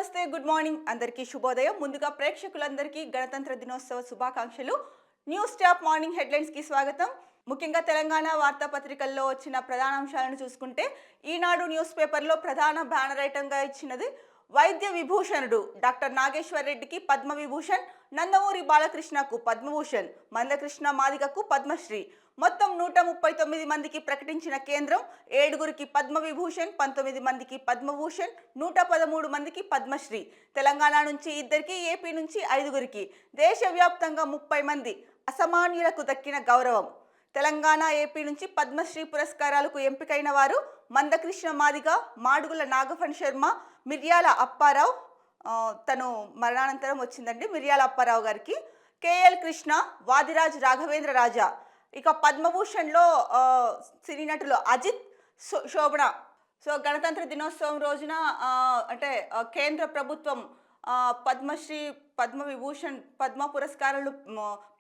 నమస్తే, good morning, అందరికీ శుభోదయం. ముందుగా ప్రేక్షకులందరికీ గణతంత్ర దినోత్సవ శుభాకాంక్షలు. న్యూస్ టాప్ మార్నింగ్ హెడ్లైన్స్ కి స్వాగతం. ముఖ్యంగా తెలంగాణ వార్తాపత్రికల్లో వచ్చిన ప్రధానాంశాలను చూసుకుంటే, ఈనాడు న్యూస్ పేపర్లో ప్రధాన బ్యానర్ ఐటంగా ఇచ్చినది వైద్య విభూషణుడు డాక్టర్ నాగేశ్వర్ రెడ్డికి పద్మ విభూషణ్, నందమూరి బాలకృష్ణకు పద్మభూషణ్, మందకృష్ణ మాదిగకు పద్మశ్రీ. మొత్తం 139 మందికి ప్రకటించిన కేంద్రం 7గురికి పద్మ విభూషణ్, 19 మందికి పద్మభూషణ్, 113 మందికి పద్మశ్రీ. తెలంగాణ నుంచి 2కి, ఏపీ నుంచి 5గురికి, దేశవ్యాప్తంగా 30 మంది అసామాన్యులకు దక్కిన గౌరవం. తెలంగాణ, ఏపీ నుంచి పద్మశ్రీ పురస్కారాలకు ఎంపికైన వారు మందకృష్ణ మాదిగ, మాడుగుల నాగఫణ్ శర్మ, మిర్యాల అప్పారావు, తను మరణానంతరం వచ్చిందండి, మిర్యాల అప్పారావు గారికి, కేఎల్ కృష్ణ, వాదిరాజ్ రాఘవేంద్ర రాజా. ఇక పద్మభూషణ్లో సినీ నటులు అజిత్, శోభన. సో గణతంత్ర దినోత్సవం రోజున అంటే కేంద్ర ప్రభుత్వం పద్మశ్రీ, పద్మ విభూషణ్, పద్మ పురస్కారాలు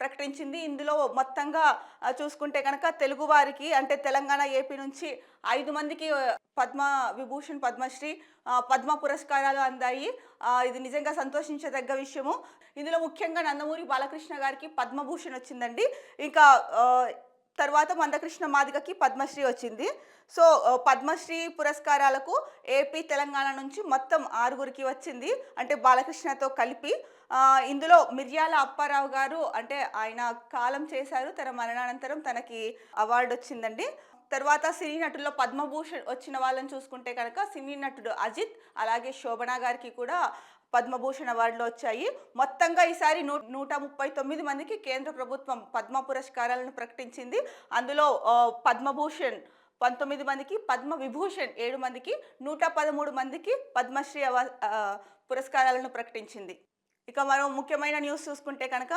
ప్రకటించింది. ఇందులో మొత్తంగా చూసుకుంటే కనుక తెలుగు వారికి అంటే తెలంగాణ, ఏపీ నుంచి 5 మందికి పద్మ విభూషణ్, పద్మశ్రీ, పద్మ పురస్కారాలు అందాయి. ఇది నిజంగా సంతోషించదగ్గ విషయము. ఇందులో ముఖ్యంగా నందమూరి బాలకృష్ణ గారికి పద్మభూషణ్ వచ్చిందండి. ఇంకా తర్వాత మందకృష్ణ మాదిగకి పద్మశ్రీ వచ్చింది. సో పద్మశ్రీ పురస్కారాలకు ఏపీ, తెలంగాణ నుంచి మొత్తం 6గురికి వచ్చింది, అంటే బాలకృష్ణతో కలిపి. ఇందులో మిర్యాల అప్పారావు గారు అంటే ఆయన కాలం చేశారు, తన మరణానంతరం తనకి అవార్డు వచ్చిందండి. తర్వాత సినీ నటుల్లో పద్మభూషణ్ వచ్చిన వాళ్ళని చూసుకుంటే కనుక సినీ నటుడు అజిత్, అలాగే శోభన గారికి కూడా పద్మభూషణ్ అవార్డులు వచ్చాయి. మొత్తంగా ఈసారి 139 మందికి కేంద్ర ప్రభుత్వం పద్మ పురస్కారాలను ప్రకటించింది. అందులో పద్మభూషణ్ 19 మందికి, పద్మ విభూషణ్ 7 మందికి, 113 మందికి పద్మశ్రీ పురస్కారాలను ప్రకటించింది. ఇక మరో ముఖ్యమైన న్యూస్ చూసుకుంటే కనుక,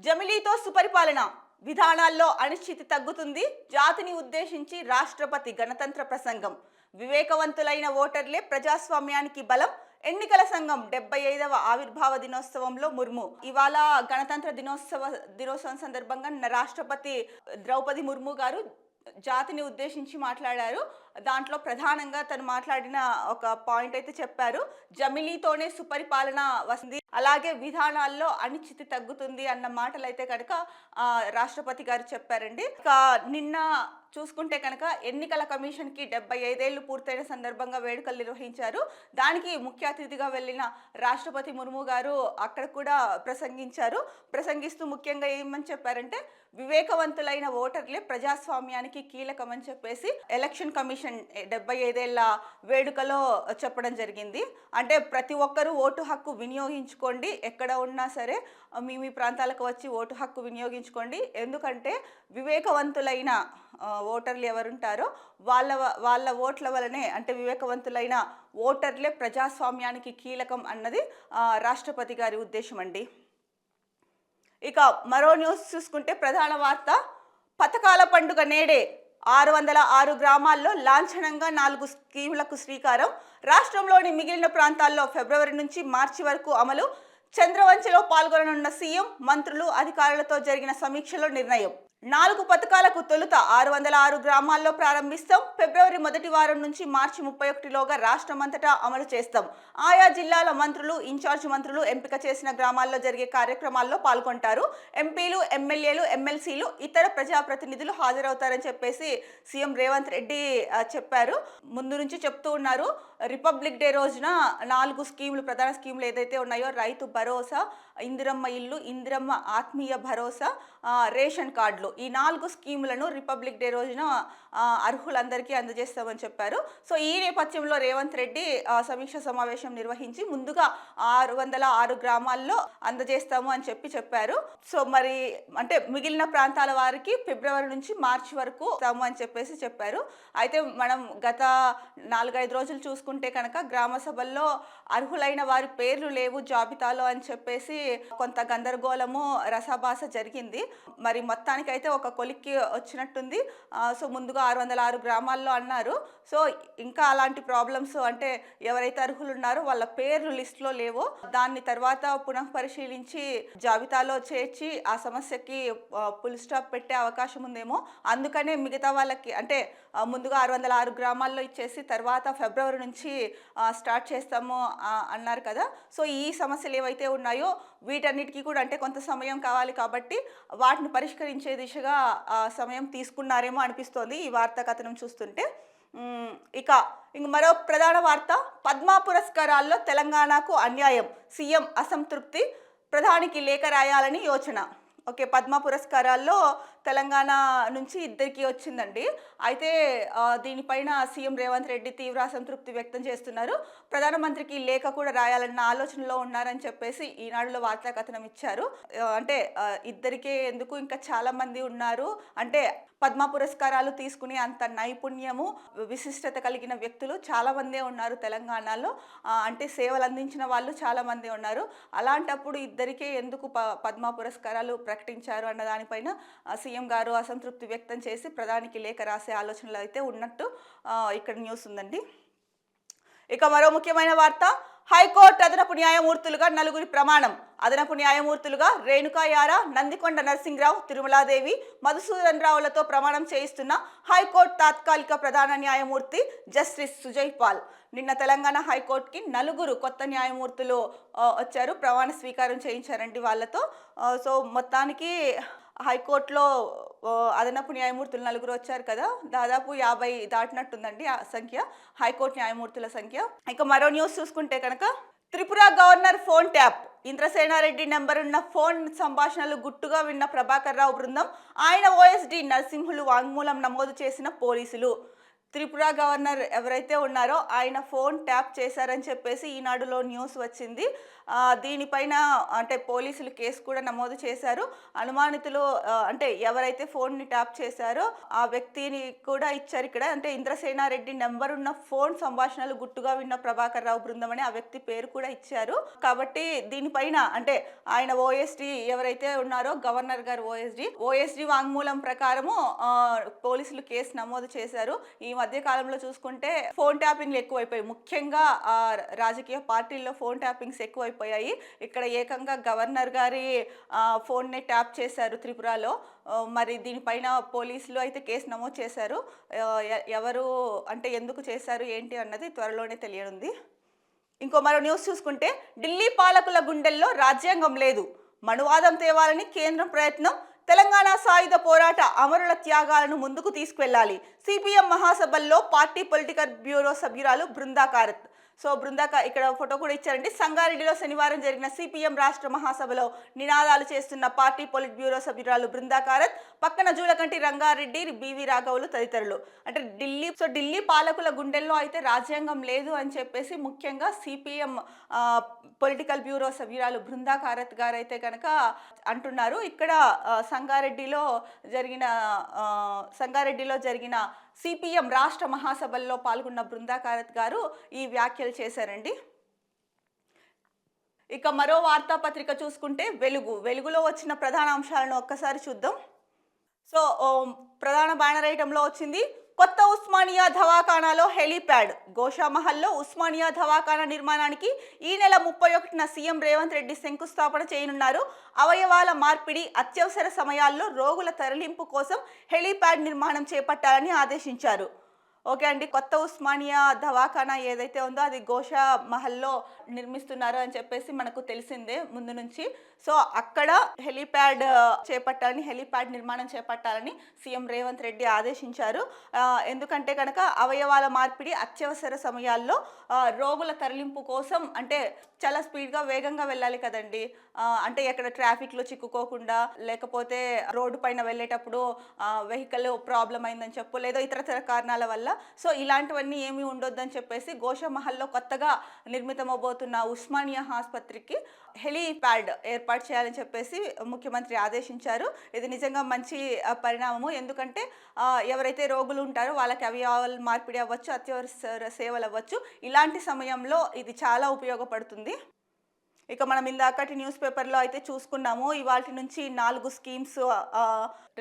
జమిలీతో సుపరిపాలన, విధానాల్లో అనిశ్చితి తగ్గుతుంది, జాతిని ఉద్దేశించి రాష్ట్రపతి గణతంత్ర ప్రసంగం. వివేకవంతులైన ఓటర్లే ప్రజాస్వామ్యానికి బలం, ఎన్నికల సంఘం 75వ ఆవిర్భావ దినోత్సవంలో ముర్ము. ఇవాళ గణతంత్ర దినోత్సవం సందర్భంగా రాష్ట్రపతి ద్రౌపది ముర్ము గారు జాతిని ఉద్దేశించి మాట్లాడారు. దాంట్లో ప్రధానంగా తను మాట్లాడిన ఒక పాయింట్ అయితే చెప్పారు, జమిలీతోనే సుపరిపాలన వస్తుంది, అలాగే విధానాల్లో అనిశ్చితి తగ్గుతుంది అన్న మాటలు అయితే కనుక రాష్ట్రపతి గారు చెప్పారండి. ఇక నిన్న చూసుకుంటే కనుక ఎన్నికల కమిషన్కి 75 ఏళ్ళు పూర్తయిన సందర్భంగా వేడుకలు నిర్వహించారు. దానికి ముఖ్య అతిథిగా వెళ్ళిన రాష్ట్రపతి ముర్ము గారు అక్కడ కూడా ప్రసంగిస్తూ ముఖ్యంగా ఏమని చెప్పారంటే, వివేకవంతులైన ఓటర్లే ప్రజాస్వామ్యానికి కీలకమని చెప్పేసి ఎలక్షన్ కమిషన్ 75 ఏళ్ల వేడుకలో చెప్పడం జరిగింది. అంటే ప్రతి ఒక్కరూ ఓటు హక్కు వినియోగించుకోండి, ఎక్కడ ఉన్నా సరే మీ ప్రాంతాలకు వచ్చి ఓటు హక్కు వినియోగించుకోండి. ఎందుకంటే వివేకవంతులైన ఓటర్లు ఎవరుంటారో వాళ్ళ ఓట్ల వలనే, అంటే వివేకవంతులైన ఓటర్లే ప్రజాస్వామ్యానికి కీలకం అన్నది రాష్ట్రపతి గారి ఉద్దేశం అండి. ఇక మరో న్యూస్ చూసుకుంటే, ప్రధాన వార్త, పథకాల పండుగ నేడే, 606 గ్రామాల్లో లాంఛనంగా 4 స్కీములకు శ్రీకారం. రాష్ట్రంలోని మిగిలిన ప్రాంతాల్లో ఫిబ్రవరి నుంచి మార్చి వరకు అమలు. చంద్రవంచలో పాల్గొననున్న సీఎం, మంత్రులు, అధికారులతో జరిగిన సమీక్షలో నిర్ణయం. 4 పథకాలకు తొలుత 606 గ్రామాల్లో ప్రారంభిస్తాం. ఫిబ్రవరి మొదటి వారం నుంచి మార్చి 31లోగా రాష్ట్రమంతటా అమలు చేస్తాం. ఆయా జిల్లాల మంత్రులు, ఇన్ఛార్జ్ మంత్రులు ఎంపిక చేసిన గ్రామాల్లో జరిగే కార్యక్రమాల్లో పాల్గొంటారు. ఎంపీలు, ఎమ్మెల్యేలు, ఎమ్మెల్సీలు, ఇతర ప్రజాప్రతినిధులు హాజరవుతారని చెప్పేసి సీఎం రేవంత్ రెడ్డి చెప్పారు. ముందు నుంచి చెప్తూ ఉన్నారు, రిపబ్లిక్ డే రోజున 4 స్కీములు, ప్రధాన స్కీములు ఏదైతే ఉన్నాయో, రైతు భరోసా, ఇందిరమ్మ ఇల్లు, ఇందిరమ్మ ఆత్మీయ భరోసా, రేషన్ కార్డులు, ఈ 4 స్కీములను రిపబ్లిక్ డే రోజున అర్హులందరికీ అందజేస్తామని చెప్పారు. సో ఈ నేపథ్యంలో రేవంత్ రెడ్డి సమీక్ష సమావేశం నిర్వహించి ముందుగా 606 గ్రామాల్లో అందజేస్తాము అని చెప్పారు. సో మరి అంటే మిగిలిన ప్రాంతాల వారికి ఫిబ్రవరి నుంచి మార్చి వరకు ఇస్తాము అని చెప్పారు. అయితే మనం గత 4-5 రోజులు చూసుకుంటే కనుక గ్రామ సభల్లో అర్హులైన వారి పేర్లు లేవు జాబితాలో అని చెప్పేసి కొంత గందరగోళము, రసాభాస జరిగింది. మరి మొత్తానికైతే ఒక కొలిక్కి వచ్చినట్టుంది. సో ముందుగా 606 గ్రామాల్లో అన్నారు. సో ఇంకా అలాంటి ప్రాబ్లమ్స్ అంటే ఎవరైతే అర్హులు ఉన్నారో వాళ్ళ పేర్లు లిస్టులో లేవో దాన్ని తర్వాత పునః పరిశీలించి జాబితాలో చేర్చి ఆ సమస్యకి ఫుల్ స్టాప్ పెట్టే అవకాశం ఉందేమో. అందుకనే మిగతా వాళ్ళకి అంటే ముందుగా 606 గ్రామాల్లో ఇచ్చేసి తర్వాత ఫిబ్రవరి నుంచి స్టార్ట్ చేస్తాము అన్నారు కదా. సో ఈ సమస్యలు ఏవైతే ఉన్నాయో వీటన్నిటికీ కూడా అంటే కొంత సమయం కావాలి కాబట్టి వాటిని పరిష్కరించే దిశగా సమయం తీసుకున్నారేమో అనిపిస్తోంది ఈ వార్తా కథనం చూస్తుంటే. ఇక మరో ప్రధాన వార్త, పద్మ పురస్కారాల్లో తెలంగాణకు అన్యాయం, సీఎం అసంతృప్తి, ప్రధానికి లేఖ రాయాలని యోచన. ఓకే, పద్మ పురస్కారాల్లో తెలంగాణ నుంచి ఇద్దరికి వచ్చిందండి. అయితే దీనిపైన సీఎం రేవంత్ రెడ్డి తీవ్ర అసంతృప్తి వ్యక్తం చేస్తున్నారు. ప్రధానమంత్రికి లేఖ కూడా రాయాలన్న ఆలోచనలో ఉన్నారని చెప్పేసి ఈనాడులో వార్తా కథనం ఇచ్చారు. అంటే ఇద్దరికే ఎందుకు, ఇంకా చాలా మంది ఉన్నారు. అంటే పద్మ పురస్కారాలు తీసుకునే అంత నైపుణ్యము విశిష్టత కలిగిన వ్యక్తులు చాలా మందే ఉన్నారు తెలంగాణలో. అంటే సేవలు అందించిన వాళ్ళు చాలా మంది ఉన్నారు. అలాంటప్పుడు ఇద్దరికే ఎందుకు పద్మ పురస్కారాలు ప్రకటించారు అన్న దానిపైన సీఎం గారు అసంతృప్తి వ్యక్తం చేసి ప్రధానికి లేఖ రాసే ఆలోచనలు అయితే ఉన్నట్టు ఇక్కడ న్యూస్ ఉందండి. ఇక మరో ముఖ్యమైన వార్త, హైకోర్టు అదనపు న్యాయమూర్తులుగా నలుగురి ప్రమాణం. అదనపు న్యాయమూర్తులుగా రేణుకా యారా, నందికొండ నరసింహరావు, తిరుమలాదేవి, మధుసూదన్ రావులతో ప్రమాణం చేయిస్తున్న హైకోర్టు తాత్కాలిక ప్రధాన న్యాయమూర్తి జస్టిస్ సుజయ్ పాల్. నిన్న తెలంగాణ హైకోర్టుకి నలుగురు కొత్త న్యాయమూర్తులు వచ్చారు, ప్రమాణ స్వీకారం చేయించారండి వాళ్ళతో. సో మొత్తానికి హైకోర్టులో అదనపు న్యాయమూర్తులు నలుగురు వచ్చారు కదా, దాదాపు 50 దాటినట్టుందండి ఆ సంఖ్య, హైకోర్టు న్యాయమూర్తుల సంఖ్య. ఇక మరో న్యూస్ చూసుకుంటే కనుక, Tripura governor phone tap, Indrasena Reddy నెంబరున్న ఫోన్ సంభాషణలు గుట్టుగా విన్న ప్రభాకర్ రావు బృందం, ఆయన ఓఎస్డి నరసింహులు వాంగ్మూలం నమోదు చేసిన పోలీసులు. త్రిపుర గవర్నర్ ఎవరైతే ఉన్నారో ఆయన ఫోన్ ట్యాప్ చేశారని చెప్పేసి ఈనాడులో న్యూస్ వచ్చింది. దీనిపైన అంటే పోలీసులు కేసు కూడా నమోదు చేశారు. అనుమానితులు అంటే ఎవరైతే ఫోన్ని ట్యాప్ చేశారో ఆ వ్యక్తిని కూడా ఇచ్చారు ఇక్కడ. అంటే ఇంద్రసేనారెడ్డి నెంబర్ ఉన్న ఫోన్ సంభాషణలు గుట్టుగా విన్న ప్రభాకర్ రావు బృందం అని ఆ వ్యక్తి పేరు కూడా ఇచ్చారు. కాబట్టి దీనిపైన అంటే ఆయన ఓఎస్డి ఎవరైతే ఉన్నారో గవర్నర్ గారు ఓఎస్డి వాంగ్మూలం ప్రకారము పోలీసులు కేసు నమోదు చేశారు. ఈ మధ్య కాలంలో చూసుకుంటే ఫోన్ ట్యాపింగ్లు ఎక్కువైపోయాయి, ముఖ్యంగా రాజకీయ పార్టీల్లో ఫోన్ ట్యాపింగ్స్ ఎక్కువైపోయాయి. ఇక్కడ ఏకంగా గవర్నర్ గారి ఫోన్ని ట్యాప్ చేశారు త్రిపురలో. మరి దీనిపైన పోలీసులు అయితే కేసు నమోదు చేశారు. ఎవరు అంటే ఎందుకు చేశారు ఏంటి అన్నది త్వరలోనే తెలియనుంది. ఇంకో మరో న్యూస్ చూసుకుంటే, ఢిల్లీ పాలకుల గుండెల్లో రాజ్యాంగం లేదు, మనువాదం తేవాలని కేంద్రం ప్రయత్నం, తెలంగాణ సాయుధ పోరాట అమరుల త్యాగాలను ముందుకు తీసుకువెళ్లాలి, సిపిఎం మహాసభల్లో పార్టీ పొలిటికల్ బ్యూరో సభ్యురాలు బృందా కారత్. సో బృందాక ఇక్కడ ఫోటో కూడా ఇచ్చారండి. సంగారెడ్డిలో శనివారం జరిగిన సిపిఎం రాష్ట్ర మహాసభలో నినాదాలు చేస్తున్న పార్టీ పొలిట్ బ్యూరో సభ్యురాలు బృందా కారత్, పక్కన జూలకంటి రంగారెడ్డి, బివి రాఘవులు తదితరులు. అంటే ఢిల్లీ పాలకుల గుండెల్లో అయితే రాజ్యాంగం లేదు అని చెప్పేసి ముఖ్యంగా సిపిఎం పొలిటికల్ బ్యూరో సభ్యురాలు బృందా కారత్ గారు అయితే కనుక అంటున్నారు. ఇక్కడ సంగారెడ్డిలో జరిగిన సిపిఎం రాష్ట్ర మహాసభల్లో పాల్గొన్న బృందా కారత్ గారు ఈ వ్యాఖ్యలు చేశారండి. ఇక మరో వార్తాపత్రిక చూసుకుంటే వెలుగులో వచ్చిన ప్రధాన అంశాలను ఒక్కసారి చూద్దాం. సో ప్రధాన బ్యానర్ ఐటంలో వచ్చింది, కొత్త ఉస్మానియా దవాఖానాలో హెలీప్యాడ్, గోషామహల్లో ఉస్మానియా దవాఖానా నిర్మాణానికి ఈ నెల 31న సీఎం రేవంత్ రెడ్డి శంకుస్థాపన చేయనున్నారు. అవయవాల మార్పిడి, అత్యవసర సమయాల్లో రోగుల తరలింపు కోసం హెలీప్యాడ్ నిర్మాణం చేపట్టాలని ఆదేశించారు. ఓకే అండి, కొత్త ఉస్మానియా దవాఖానా ఏదైతే ఉందో అది గోషా మహల్లో నిర్మిస్తున్నారు అని చెప్పేసి మనకు తెలిసిందే ముందు నుంచి. సో అక్కడ హెలీప్యాడ్ నిర్మాణం చేపట్టాలని సీఎం రేవంత్ రెడ్డి ఆదేశించారు. ఎందుకంటే కనుక అవయవాల మార్పిడి, అత్యవసర సమయాల్లో రోగుల తరలింపు కోసం అంటే చాలా స్పీడ్గా వేగంగా వెళ్ళాలి కదండి. అంటే ఎక్కడ ట్రాఫిక్లో చిక్కుకోకుండా, లేకపోతే రోడ్డు పైన వెళ్ళేటప్పుడు వెహికల్ ప్రాబ్లం అయిందని చెప్పు, లేదా ఇతర కారణాల వల్ల. సో ఇలాంటివన్నీ ఏమీ ఉండొద్దని చెప్పేసి గోషామహల్లో కొత్తగా నిర్మితమవబోతున్న ఉస్మానియా ఆసుపత్రికి హెలీప్యాడ్ ఏర్పాటు చేయాలని చెప్పేసి ముఖ్యమంత్రి ఆదేశించారు. ఇది నిజంగా మంచి పరిణామము. ఎందుకంటే ఎవరైతే రోగులు ఉంటారో వాళ్ళకి అవయవాల మార్పిడి అవ్వచ్చు, అత్యవసర సేవలు అవ్వచ్చు, ఇలాంటి సమయంలో ఇది చాలా ఉపయోగపడుతుంది. ఇక మనం ఇందాకటి న్యూస్ పేపర్లో అయితే చూసుకున్నాము. ఇవాల్టి నుంచి 4 స్కీమ్స్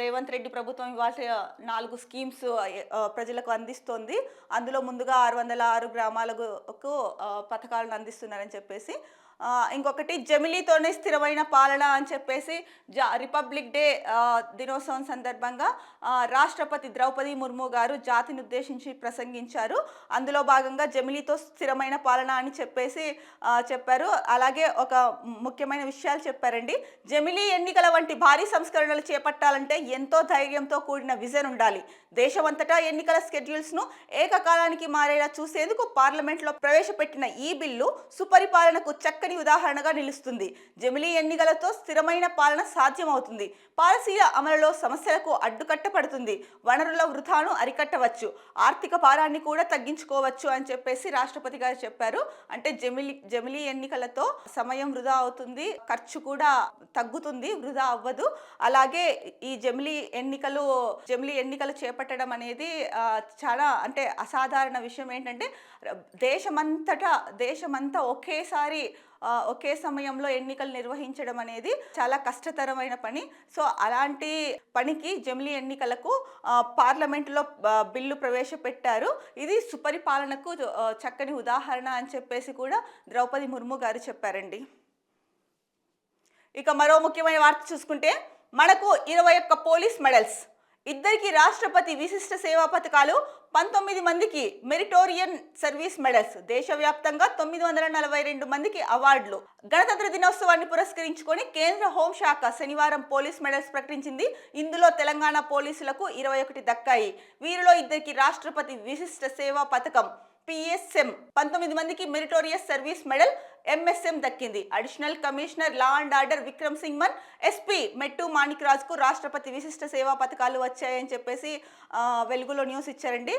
రేవంత్ రెడ్డి ప్రభుత్వం ఇవాల్టి 4 స్కీమ్స్ ప్రజలకు అందిస్తోంది. అందులో ముందుగా 606 గ్రామాలకు పథకాలను అందిస్తున్నారని చెప్పేసి. ఇంకొకటి జమిలీతోనే స్థిరమైన పాలన అని చెప్పేసి రిపబ్లిక్ డే దినోత్సవం సందర్భంగా రాష్ట్రపతి ద్రౌపది ముర్ము గారు జాతిని ఉద్దేశించి ప్రసంగించారు. అందులో భాగంగా జమిలీతో స్థిరమైన పాలన అని చెప్పేసి చెప్పారు. అలాగే ఒక ముఖ్యమైన విషయాలు చెప్పారండి. జమిలీ ఎన్నికల వంటి భారీ సంస్కరణలు చేపట్టాలంటే ఎంతో ధైర్యంతో కూడిన విజన్ ఉండాలి. దేశమంతటా ఎన్నికల స్కెడ్యూల్స్ను ఏకకాలానికి మారేలా చూసేందుకు పార్లమెంట్లో ప్రవేశపెట్టిన ఈ బిల్లు సుపరిపాలనకు చక్కని ఉదాహరణగా నిలుస్తుంది. జమిలీ ఎన్నికలతో స్థిరమైన పాలన సాధ్యమవుతుంది. పాలసీల అమలులో సమస్యలకు అడ్డుకట్ట పడుతుంది. వనరుల వృధాను అరికట్టవచ్చు. ఆర్థిక భారాన్ని కూడా తగ్గించుకోవచ్చు అని చెప్పేసి రాష్ట్రపతి గారు చెప్పారు. అంటే జమిలీ ఎన్నికలతో సమయం వృధా అవుతుంది, ఖర్చు కూడా తగ్గుతుంది, వృధా అవ్వదు. అలాగే ఈ జమిలీ ఎన్నికలు చేపట్టడం అనేది చాలా అంటే అసాధారణ విషయం. ఏంటంటే దేశమంతా ఒకే సమయంలో ఎన్నికలు నిర్వహించడం అనేది చాలా కష్టతరమైన పని. సో అలాంటి పనికి జమిలీ ఎన్నికలకు పార్లమెంటులో బిల్లు ప్రవేశపెట్టారు. ఇది సుపరిపాలనకు చక్కని ఉదాహరణ అని చెప్పేసి కూడా ద్రౌపది ముర్ము గారు చెప్పారండి. ఇక మరో ముఖ్యమైన వార్త చూసుకుంటే మనకు 21 పోలీస్ మెడల్స్, ఇద్దరికి రాష్ట్రపతి విశిష్ట సేవా పథకాలు, 19 మందికి మెరిటోరియన్ సర్వీస్ మెడల్స్, దేశవ్యాప్తంగా 942 మందికి అవార్డులు. గణతంత్ర దినోత్సవాన్ని పురస్కరించుకొని కేంద్ర హోంశాఖ శనివారం పోలీస్ మెడల్స్ ప్రకటించింది. ఇందులో తెలంగాణ పోలీసులకు 21 దక్కాయి. వీరిలో ఇద్దరికి రాష్ట్రపతి విశిష్ట సేవా పథకం PSM, 19 మందికి మెరిటోరియస్ సర్వీస్ మెడల్ MSM దక్కింది. Additional commissioner law and order Vikram Singh Mann, SP మెట్టు మాణిక్ రాజ్కు రాష్ట్రపతి విశిష్ట సేవా పథకాలు వచ్చాయని చెప్పేసి వెలుగులో న్యూస్ ఇచ్చారండి.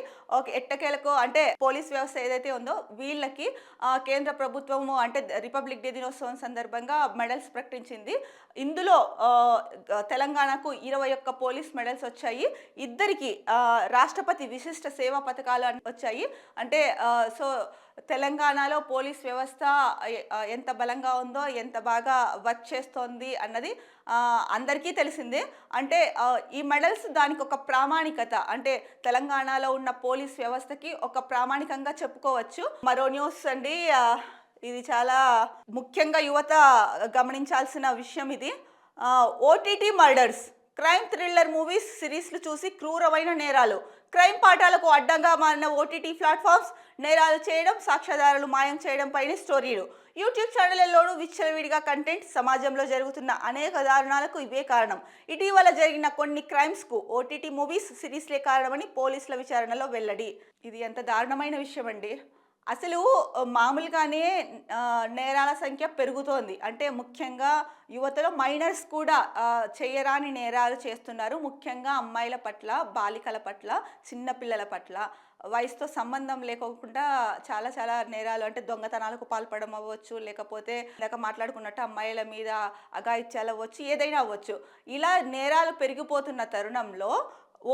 ఎట్టకేలకు అంటే పోలీస్ వ్యవస్థ ఏదైతే ఉందో వీళ్ళకి కేంద్ర ప్రభుత్వము అంటే రిపబ్లిక్ డే దినోత్సవం సందర్భంగా మెడల్స్ ప్రకటించింది. ఇందులో తెలంగాణకు 21 పోలీస్ మెడల్స్ వచ్చాయి. ఇద్దరికి రాష్ట్రపతి విశిష్ట సేవా పథకాలు వచ్చాయి. అంటే సో తెలంగాణలో పోలీస్ వ్యవస్థ ఎంత బలంగా ఉందో, ఎంత బాగా వర్క్ చేస్తోంది అన్నది అందరికీ తెలిసిందే. అంటే ఈ మెడల్స్ దానికి ఒక ప్రామాణికత, అంటే తెలంగాణలో ఉన్న పోలీస్ వ్యవస్థకి ఒక ప్రామాణికంగా చెప్పుకోవచ్చు. మరో న్యూస్ అండి, ఇది చాలా ముఖ్యంగా యువత గమనించాల్సిన విషయం. ఇది OTT murders, crime thriller movies సిరీస్లు చూసి క్రూరమైన నేరాలు, క్రైమ్ పాఠాలకు అడ్డంగా మారిన OTT ప్లాట్ఫామ్స్, నేరాలు చేయడం, సాక్ష్యాధారాలు మాయం చేయడం పైన స్టోరీలు, యూట్యూబ్ ఛానళ్లలోనూ విచ్చలవిడిగా కంటెంట్, సమాజంలో జరుగుతున్న అనేక దారుణాలకు ఇవే కారణం. ఇటీవల జరిగిన కొన్ని క్రైమ్స్కు OTT మూవీస్ సిరీస్లే కారణమని పోలీసుల విచారణలో వెల్లడి. ఇది ఎంత దారుణమైన విషయం అండి. అసలు మామూలుగానే నేరాల సంఖ్య పెరుగుతోంది. అంటే ముఖ్యంగా యువతలో మైనర్స్ కూడా చేయరాని నేరాలు చేస్తున్నారు. ముఖ్యంగా అమ్మాయిల పట్ల, బాలికల పట్ల, చిన్నపిల్లల పట్ల వయసుతో సంబంధం లేకోకుండా చాలా చాలా నేరాలు, అంటే దొంగతనాలకు పాల్పడడం అవ్వచ్చు, లేకపోతే ఇందాక మాట్లాడుకున్నట్టు అమ్మాయిల మీద అఘాయిత్యాలు అవ్వచ్చు, ఏదైనా అవ్వచ్చు. ఇలా నేరాలు పెరిగిపోతున్న తరుణంలో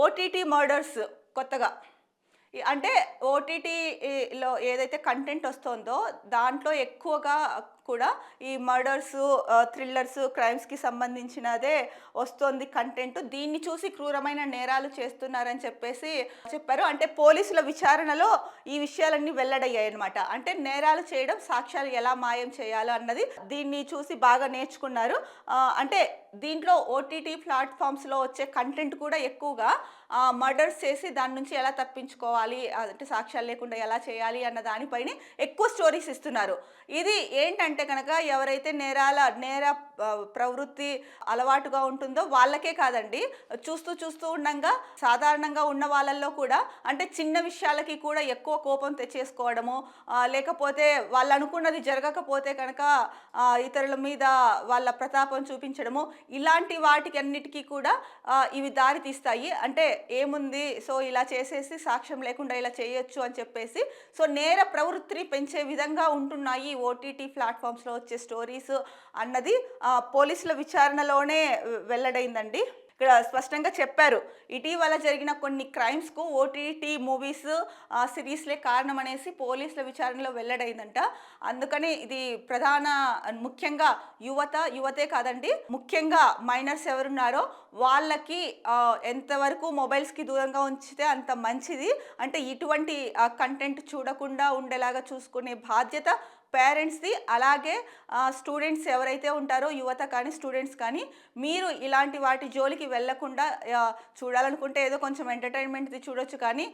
OTT మర్డర్స్ కొత్తగా, అంటే OTTలో ఏదైతే కంటెంట్ వస్తుందో దాంట్లో ఎక్కువగా కూడా ఈ మర్డర్స్, థ్రిల్లర్స్, క్రైమ్స్కి సంబంధించినదే వస్తుంది కంటెంట్. దీన్ని చూసి క్రూరమైన నేరాలు చేస్తున్నారని చెప్పేసి చెప్పారు. అంటే పోలీసుల విచారణలో ఈ విషయాలన్నీ వెల్లడయ్యాయి అనమాట. అంటే నేరాలు చేయడం, సాక్ష్యాలు ఎలా మాయం చేయాలో అన్నది దీన్ని చూసి బాగా నేర్చుకున్నారు. అంటే దీంట్లో OTT ప్లాట్ఫామ్స్లో వచ్చే కంటెంట్ కూడా ఎక్కువగా మర్డర్స్ చేసి దాని నుంచి ఎలా తప్పించుకోవాలి, అంటే సాక్ష్యాలు లేకుండా ఎలా చేయాలి అన్న దానిపైన ఎక్కువ స్టోరీస్ ఇస్తున్నారు. ఇది ఏంటంటే కనుక ఎవరైతే నేర ప్రవృత్తి అలవాటుగా ఉంటుందో వాళ్ళకే కాదండి, చూస్తూ ఉండగా సాధారణంగా ఉన్న వాళ్ళల్లో కూడా, అంటే చిన్న విషయాలకి కూడా ఎక్కువ కోపం తెచ్చేసుకోవడము, లేకపోతే వాళ్ళు అనుకున్నది జరగకపోతే కనుక ఇతరుల మీద వాళ్ళ ప్రతాపం చూపించడము, ఇలాంటి వాటికి అన్నిటికీ కూడా ఇవి దారి తీస్తాయి. అంటే ఏముంది, సో ఇలా చేసేసి సాక్ష్యం లేకుండా ఇలా చేయొచ్చు అని చెప్పేసి, సో నేర ప్రవృత్తిని పెంచే విధంగా ఉంటున్నాయి OTT ప్లాట్ఫామ్స్లో వచ్చే స్టోరీస్ అన్నది పోలీసుల విచారణలోనే వెల్లడైందండి. ఇక్కడ స్పష్టంగా చెప్పారు. ఇటీవల జరిగిన కొన్ని క్రైమ్స్‌కు ఓటీటీ మూవీస్, సిరీస్‌లే కారణం అనేసి పోలీసుల విచారణలో వెల్లడైందంట. అందుకని ఇది ముఖ్యంగా యువతే కాదండి. ముఖ్యంగా మైనర్స్ ఎవరున్నారో వాళ్ళకి ఎంతవరకు మొబైల్స్‌కి దూరంగా ఉంచితే అంత మంచిది. అంటే ఇటువంటి కంటెంట్ చూడకుండా ఉండేలాగా చూసుకునే బాధ్యత పేరెంట్స్‌ది. అలాగే స్టూడెంట్స్ ఎవరైతే ఉంటారో యువత కానీ, స్టూడెంట్స్ కానీ మీరు ఇలాంటి వాటి జోలికి వెళ్ళకుండా చూడాలనుకుంటే ఏదో కొంచెం ఎంటర్‌టైన్‌మెంట్‌ది చూడొచ్చు కానీ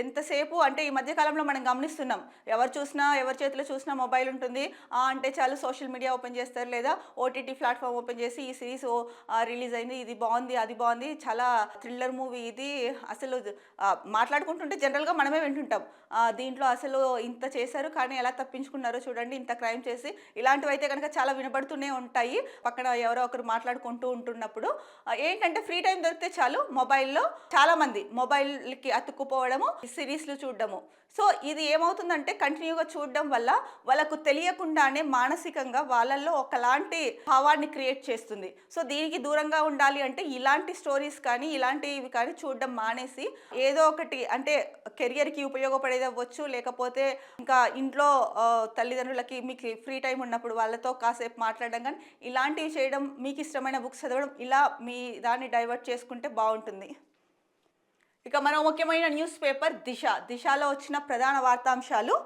ఎంతసేపు అంటే ఈ మధ్య కాలంలో మనం గమనిస్తున్నాం. ఎవరి చేతిలో చూసినా మొబైల్ ఉంటుంది. అంటే చాలు సోషల్ మీడియా ఓపెన్ చేస్తారు లేదా ఓటీటీ ప్లాట్‌ఫామ్ ఓపెన్ చేసి ఈ సిరీస్ రిలీజ్ అయింది. ఇది బావుంది, అది బావుంది. చాలా థ్రిల్లర్ మూవీ ఇది. అసలు మాట్లాడుకుంటుంటే జనరల్‌గా మనమే వింటుంటాం. దీంట్లో అసలు ఇంత చేశారు కానీ ఎలా తప్పించుకున్నారో చూడండి, ఇంత క్రైమ్ చేసి. ఇలాంటివైతే కనుక చాలా వినబడుతూనే ఉంటాయి. పక్కన ఎవరో ఒకరు మాట్లాడుకుంటూ ఉంటున్నప్పుడు ఏంటంటే ఫ్రీ టైం దొరికితే చాలు మొబైల్‌లో చాలామంది మొబైల్‌కి అతుక్కుపోవడము, సిరీస్‌లు చూడడము. సో ఇది ఏమవుతుందంటే కంటిన్యూగా చూడడం వల్ల వాళ్ళకు తెలియకుండానే మానసికంగా వాళ్ళల్లో ఒకలాంటి భావాన్ని క్రియేట్ చేస్తుంది. సో దీనికి దూరంగా ఉండాలి అంటే ఇలాంటి స్టోరీస్ కానీ, ఇలాంటివి కానీ చూడడం మానేసి ఏదో ఒకటి అంటే కెరియర్‌కి ఉపయోగపడేది అవ్వచ్చు, లేకపోతే ఇంకా ఇంట్లో తల్లిదండ్రులకి మీకు ఫ్రీ టైం ఉన్నప్పుడు వాళ్ళతో కాసేపు మాట్లాడడం కానీ, ఇలాంటివి చేయడం, మీకు ఇష్టమైన బుక్స్ చదవడం, ఇలా మీ దాన్ని డైవర్ట్ చేసుకుంటే బావుంటుంది. ఇక మరో ముఖ్యమైన న్యూస్ పేపర్ దిశలో వచ్చిన ప్రధాన వార్తాంశాలు.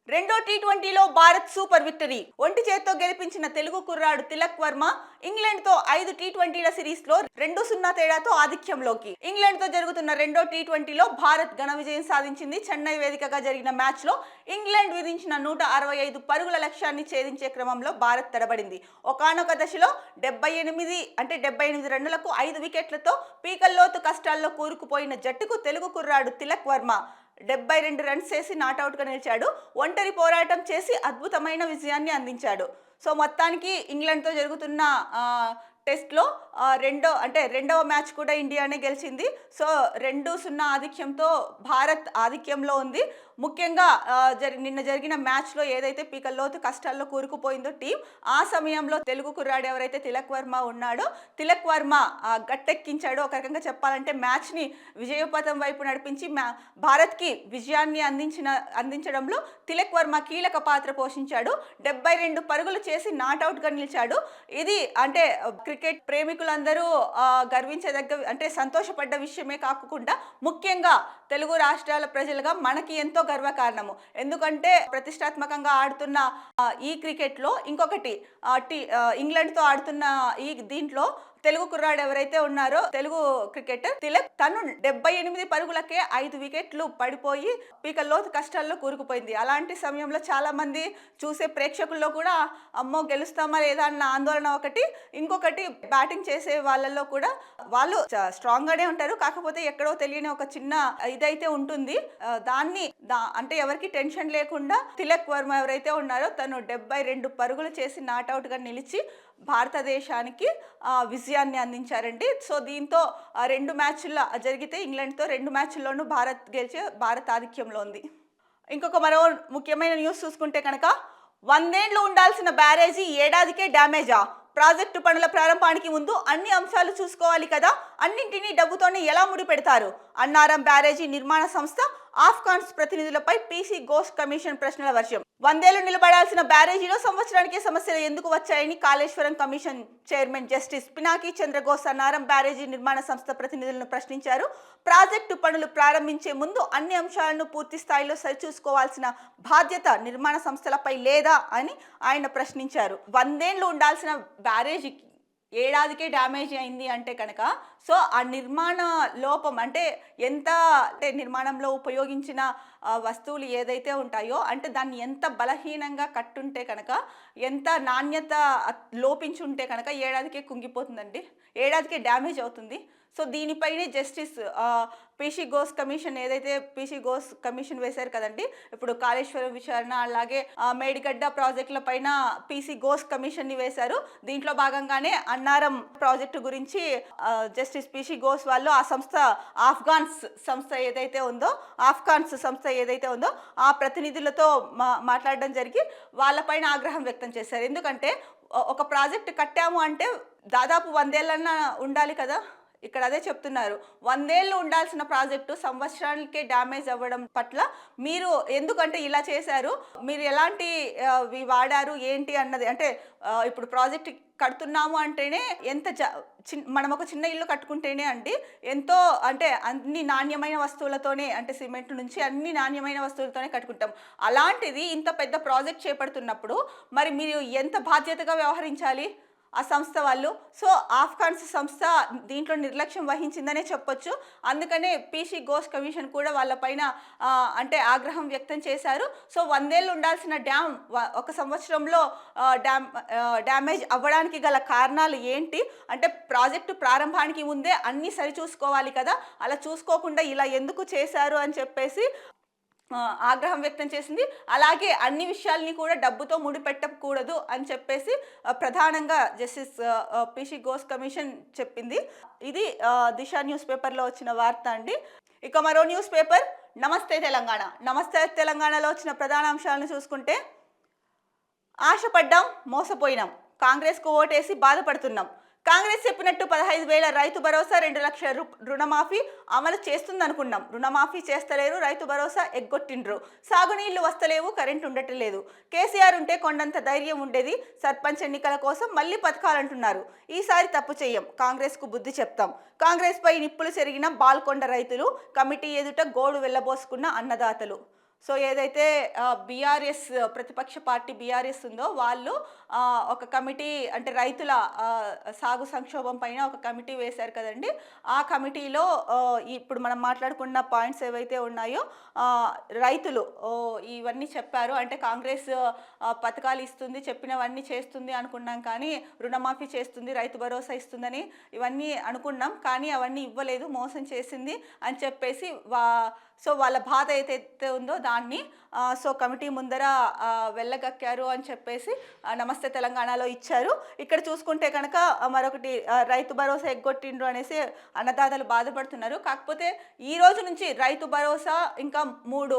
రెండో టీ20లో భారత్ సూపర్ విక్టరీ. ఒంటి చేత్తో గెలిపించిన తెలుగు కుర్రాడు తిలక్ వర్మ ఇంగ్లాండ్తో 5 టీ20ల సిరీస్లో 2-0 తేడాతో ఆధిక్యంలోకి. ఇంగ్లాండ్తో జరుగుతున్న రెండో టీ20లో భారత్ ఘన విజయం సాధించింది. చెన్నై వేదికగా జరిగిన మ్యాచ్లో ఇంగ్లాండ్ విధించిన 165 పరుగుల లక్ష్యాన్ని ఛేదించే క్రమంలో భారత్ తడబడింది. ఒకానొక దశలో 78 రన్నులకు 5 వికెట్లతో పీకల్లోతు కష్టాల్లో కూరుకుపోయిన జట్టుకు తెలుగు కుర్రాడు తిలక్ వర్మ 72 రన్స్ చేసి నాటౌట్గా నిలిచాడు. ఒంటరి పోరాటం చేసి అద్భుతమైన విజయాన్ని అందించాడు. సో మొత్తానికి ఇంగ్లాండ్తో జరుగుతున్న టెస్ట్లో రెండవ మ్యాచ్ కూడా ఇండియానే గెలిచింది. సో 2-0 ఆధిక్యంతో భారత్ ఆధిక్యంలో ఉంది. ముఖ్యంగా నిన్న జరిగిన మ్యాచ్లో ఏదైతే పీకల్లోతు కష్టాల్లో కూరుకుపోయిందో టీం, ఆ సమయంలో తెలుగు కుర్రాడు ఎవరైతే తిలక్ వర్మ ఉన్నాడో, తిలక్ వర్మ గట్టెక్కించాడు. ఒక రకంగా చెప్పాలంటే మ్యాచ్ని విజయపథం వైపు నడిపించి భారత్కి విజయాన్ని అందించడంలో తిలక్ వర్మ కీలక పాత్ర పోషించాడు. 72 పరుగులు చేసి నాట్అవుట్గా నిలిచాడు. ఇది అంటే క్రికెట్ ప్రేమికులందరూ గర్వించదగ్గ అంటే సంతోషపడ్డ విషయమే కాకుండా ముఖ్యంగా తెలుగు రాష్ట్రాల ప్రజలుగా మనకి ఎంతో గర్వకారణము. ఎందుకంటే ప్రతిష్టాత్మకంగా ఆడుతున్న ఈ క్రికెట్లో ఇంకొకటి ఇంగ్లాండ్తో ఆడుతున్న దీంట్లో తెలుగు కుర్రాడు ఎవరైతే ఉన్నారో తెలుగు క్రికెటర్ తిలక్ తను 78 పరుగులకే 5 వికెట్లు పడిపోయి పీకల్లోతు కష్టాల్లో కూరుకుపోయింది. అలాంటి సమయంలో చాలా మంది చూసే ప్రేక్షకుల్లో కూడా అమ్మో గెలుస్తామా లేదా అన్న ఆందోళన ఒకటి, ఇంకొకటి బ్యాటింగ్ చేసే వాళ్ళల్లో కూడా వాళ్ళు స్ట్రాంగ్ గానే ఉంటారు. కాకపోతే ఎక్కడో తెలియని ఒక చిన్న ఇదైతే ఉంటుంది. అంటే ఎవరికి టెన్షన్ లేకుండా తిలక్ వర్మ ఎవరైతే ఉన్నారో తను 72 పరుగులు చేసి నాట్అవుట్ గా నిలిచి భారతదేశానికి విజయాన్ని అందించారండి. సో దీంతో 2 మ్యాచ్లు జరిగితే ఇంగ్లాండ్తో 2 మ్యాచ్ల్లోనూ భారత్ ఆధిక్యంలో ఉంది. మరో ముఖ్యమైన న్యూస్ చూసుకుంటే కనుక 100 ఏళ్లు ఉండాల్సిన బ్యారేజీ ఏడాదికే డ్యామేజా? ప్రాజెక్టు పనుల ప్రారంభానికి ముందు అన్ని అంశాలు చూసుకోవాలి కదా, అన్నింటినీ డబ్బుతోనే ఎలా ముడిపెడతారు? అన్నారం బ్యారేజీ నిర్మాణ సంస్థ ఆఫ్ఘాన్స్ ప్రతినిధులపై పీసీ ఘోష్ కమిషన్ ప్రశ్నల వర్షం. 100 ఏళ్లు నిలబడాల్సిన బ్యారేజీలో సంవత్సరానికి సమస్యలు ఎందుకు వచ్చాయని Kaleshwaram commission chairman justice Pinaki Chandraghosh Annaram barrage నిర్మాణ సంస్థ ప్రతినిధులను ప్రశ్నించారు. ప్రాజెక్టు పనులు ప్రారంభించే ముందు అన్ని అంశాలను పూర్తి స్థాయిలో సరిచూసుకోవాల్సిన బాధ్యత నిర్మాణ సంస్థలపై లేదా అని ఆయన ప్రశ్నించారు. 100 ఏళ్లు ఉండాల్సిన బ్యారేజీకి ఏడాదికే డ్యామేజ్ అయింది అంటే కనుక సో ఆ నిర్మాణ లోపం అంటే నిర్మాణంలో ఉపయోగించిన వస్తువులు ఏదైతే ఉంటాయో అంటే దాన్ని ఎంత బలహీనంగా కట్టుంటే కనుక, ఎంత నాణ్యత లోపించుంటే కనుక ఏడాదికే కుంగిపోతుందండి, ఏడాదికే డ్యామేజ్ అవుతుంది. సో దీనిపైనే జస్టిస్ పీసీ ఘోష్ కమిషన్ వేశారు కదండి. ఇప్పుడు కాళేశ్వరం విచారణ, అలాగే మేడిగడ్డ ప్రాజెక్టుల పైన పీసీ ఘోష్ కమిషన్ని వేశారు. దీంట్లో భాగంగానే అన్నారం ప్రాజెక్టు గురించి జస్టిస్ పీసీ ఘోష్ వాళ్ళు ఆ ఆఫ్ఘాన్స్ సంస్థ ఏదైతే ఉందో ఆ ప్రతినిధులతో మాట్లాడడం జరిగి వాళ్ళపైన ఆగ్రహం వ్యక్తం చేశారు. ఎందుకంటే ఒక ప్రాజెక్ట్ కట్టాము అంటే దాదాపు 100 ఏళ్ళన్నా ఉండాలి కదా. ఇక్కడ అదే చెప్తున్నారు. 100 ఏళ్ళు ఉండాల్సిన ప్రాజెక్టు సంవత్సరానికే డ్యామేజ్ అవ్వడం పట్ల మీరు ఎందుకంటే ఇలా చేశారు? మీరు ఎలాంటి వాడారు ఏంటి అన్నది అంటే ఇప్పుడు ప్రాజెక్ట్ కడుతున్నాము అంటేనే ఎంత మనం ఒక చిన్న ఇల్లు కట్టుకుంటేనే అండి ఎంతో అంటే అన్ని నాణ్యమైన వస్తువులతోనే అంటే సిమెంట్ నుంచి అన్ని నాణ్యమైన వస్తువులతోనే కట్టుకుంటాం. అలాంటిది ఇంత పెద్ద ప్రాజెక్ట్ చేపడుతున్నప్పుడు మరి మీరు ఎంత బాధ్యతగా వ్యవహరించాలి ఆ సంస్థ వాళ్ళు. సో ఆఫ్ఘాన్స్ సంస్థ దీంట్లో నిర్లక్ష్యం వహించిందనే చెప్పొచ్చు. అందుకనే పీసీ ఘోష్ కమిషన్ కూడా వాళ్ళపైన అంటే ఆగ్రహం వ్యక్తం చేశారు. సో 100 ఏళ్ళు ఉండాల్సిన డ్యామ్ ఒక సంవత్సరంలో డ్యామేజ్ అవ్వడానికి గల కారణాలు ఏంటి అంటే ప్రాజెక్టు ప్రారంభానికి ముందే అన్నీ సరిచూసుకోవాలి కదా, అలా చూసుకోకుండా ఇలా ఎందుకు చేశారు అని చెప్పేసి ఆగ్రహం వ్యక్తం చేసింది. అలాగే అన్ని విషయాల్ని కూడా డబ్బుతో ముడిపెట్టకూడదు అని చెప్పేసి ప్రధానంగా జస్టిస్ పీసీ ఘోష్ కమిషన్ చెప్పింది. ఇది దిశ న్యూస్ పేపర్లో వచ్చిన వార్త అండి. ఇక మరో న్యూస్ పేపర్ నమస్తే తెలంగాణ. నమస్తే తెలంగాణలో వచ్చిన ప్రధాన అంశాలను చూసుకుంటే, ఆశపడ్డాం మోసపోయినాం, కాంగ్రెస్కు ఓటేసి బాధపడుతున్నాం. కాంగ్రెస్ చెప్పినట్టు 15,000 రైతు భరోసా, 2 లక్షల రుణమాఫీ అమలు చేస్తుందనుకున్నాం. రుణమాఫీ చేస్తలేరు, రైతు భరోసా ఎగ్గొట్టిండ్రు. సాగునీళ్లు వస్తలేవు, కరెంట్ ఉండటలేదు. కేసీఆర్ ఉంటే కొండంత ధైర్యం ఉండేది. సర్పంచ్ ఎన్నికల కోసం మళ్ళీ పథకాలంటున్నారు. ఈసారి తప్పు చెయ్యం, కాంగ్రెస్కు బుద్ధి చెప్తాం. కాంగ్రెస్పై నిప్పులు చెరిగిన బాల్కొండ రైతులు, కమిటీ ఎదుట గోడు వెళ్ళబోసుకున్న అన్నదాతలు. సో ఏదైతే బీఆర్ఎస్ ప్రతిపక్ష పార్టీ బీఆర్ఎస్ ఉందో వాళ్ళు ఒక కమిటీ అంటే రైతుల సాగు సంక్షోభం పైన ఒక కమిటీ వేశారు కదండి. ఆ కమిటీలో ఇప్పుడు మనం మాట్లాడుకున్న పాయింట్స్ ఏవైతే ఉన్నాయో రైతులు ఇవన్నీ చెప్పారు. అంటే కాంగ్రెస్ పథకాలు ఇస్తుంది, చెప్పినవన్నీ చేస్తుంది అనుకున్నాం, కానీ రుణమాఫీ చేస్తుంది, రైతు భరోసా ఇస్తుందని ఇవన్నీ అనుకున్నాం, కానీ అవన్నీ ఇవ్వలేదు, మోసం చేసింది అని చెప్పేసి సో వాళ్ళ బాధ ఏదైతే ఉందో దాన్ని సో కమిటీ ముందర వెళ్ళగక్కారు అని చెప్పేసి నమస్తే తెలంగాణలో ఇచ్చారు. ఇక్కడ చూసుకుంటే కనుక మరొకటి రైతు భరోసా ఎగ్గొట్టిండ్రు అనేసి అన్నదాతలు బాధపడుతున్నారు. కాకపోతే ఈ రోజు నుంచి రైతు భరోసా ఇంకా 3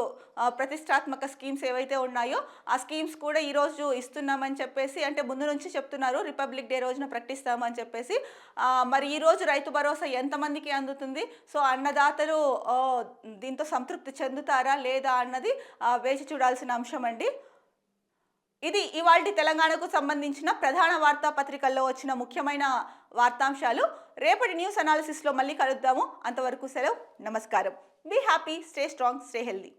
ప్రతిష్టాత్మక స్కీమ్స్ ఏవైతే ఉన్నాయో ఆ స్కీమ్స్ కూడా ఈరోజు ఇస్తున్నామని చెప్పేసి అంటే ముందు నుంచి చెప్తున్నారు. రిపబ్లిక్ డే రోజున ప్రకటిస్తామని చెప్పేసి మరి ఈరోజు రైతు భరోసా ఎంతమందికి అందుతుంది, సో అన్నదాతలు దీంతో సంతృప్తి చెందుతారా లేదా అన్నది వేచి చూడాల్సిన అంశం అండి. ఇది ఇవాల్టి తెలంగాణకు సంబంధించిన ప్రధాన వార్తాపత్రికల్లో వచ్చిన ముఖ్యమైన వార్తాంశాలు. రేపటి న్యూస్ అనాలిసిస్లో మళ్ళీ కలుద్దాము. అంతవరకు సెలవు, నమస్కారం. Be happy, stay strong, stay healthy.